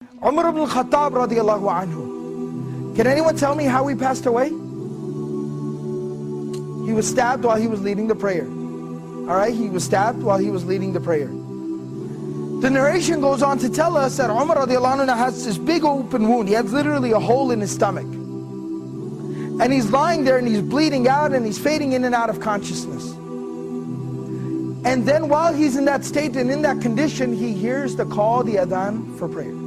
Umar ibn al-Khattab radiallahu anhu. Can anyone tell me how he passed away? He was stabbed while he was leading the prayer. Alright, he was stabbed while he was leading the prayer. The narration goes on to tell us that Umar radiallahu anhu has this big open wound. He has literally a hole in his stomach. And he's lying there and he's bleeding out and he's fading in and out of consciousness. And then while he's in that state and in that condition, he hears the call, the adhan for prayer.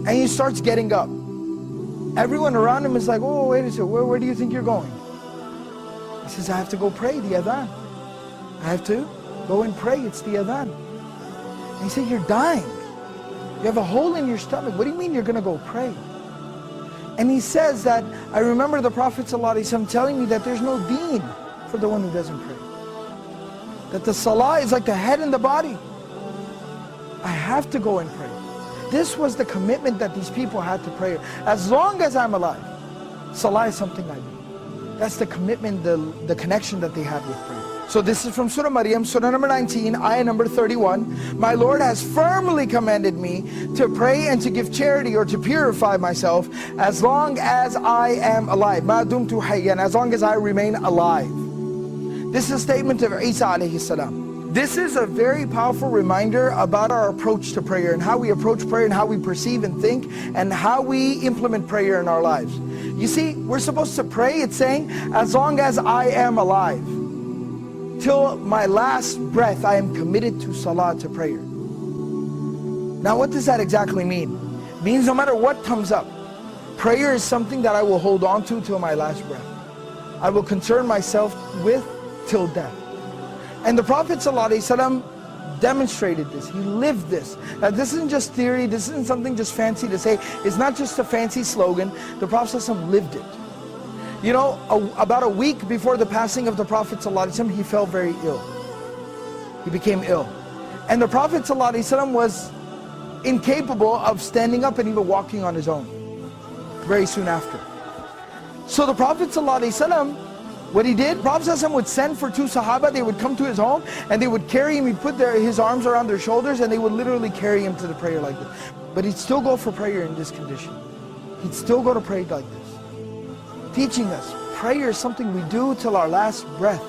And he starts getting up. Everyone around him is like, oh, wait a second, where do you think you're going? He says, I have to go pray the adhan. I have to go and pray, it's the adhan. And he said, you're dying. You have a hole in your stomach. What do you mean you're going to go pray? And he says that, I remember the Prophet ﷺ telling me that there's no deen for the one who doesn't pray. That the Salah is like the head and the body. I have to go and pray. This was the commitment that these people had to prayer. As long as I'm alive, Salah is something I do. That's the commitment, the connection that they had with prayer. So this is from Surah Maryam, Surah number 19, ayah number 31. My Lord has firmly commanded me to pray and to give charity or to purify myself as long as I am alive. Ma dumtu hayyan, as long as I remain alive. This is a statement of Isa alayhi salam. This is a very powerful reminder about our approach to prayer and how we approach prayer and how we perceive and think and how we implement prayer in our lives. You see, we're supposed to pray, it's saying, as long as I am alive. Till my last breath, I am committed to salah, to prayer. Now what does that exactly mean? It means no matter what comes up, prayer is something that I will hold on to till my last breath. I will concern myself with till death. And the Prophet ﷺ demonstrated this, he lived this. Now this isn't just theory, this isn't something just fancy to say, it's not just a fancy slogan, the Prophet ﷺ lived it. You know, about a week before the passing of the Prophet ﷺ, he fell very ill. He became ill. And the Prophet ﷺ was incapable of standing up and even walking on his own, very soon after. So the Prophet ﷺ, what he did, Prophet ﷺ would send for two Sahaba, they would come to his home and they would carry him, he'd put his arms around their shoulders and they would literally carry him to the prayer like this. But he'd still go for prayer in this condition. He'd still go to pray like this. Teaching us, prayer is something we do till our last breath.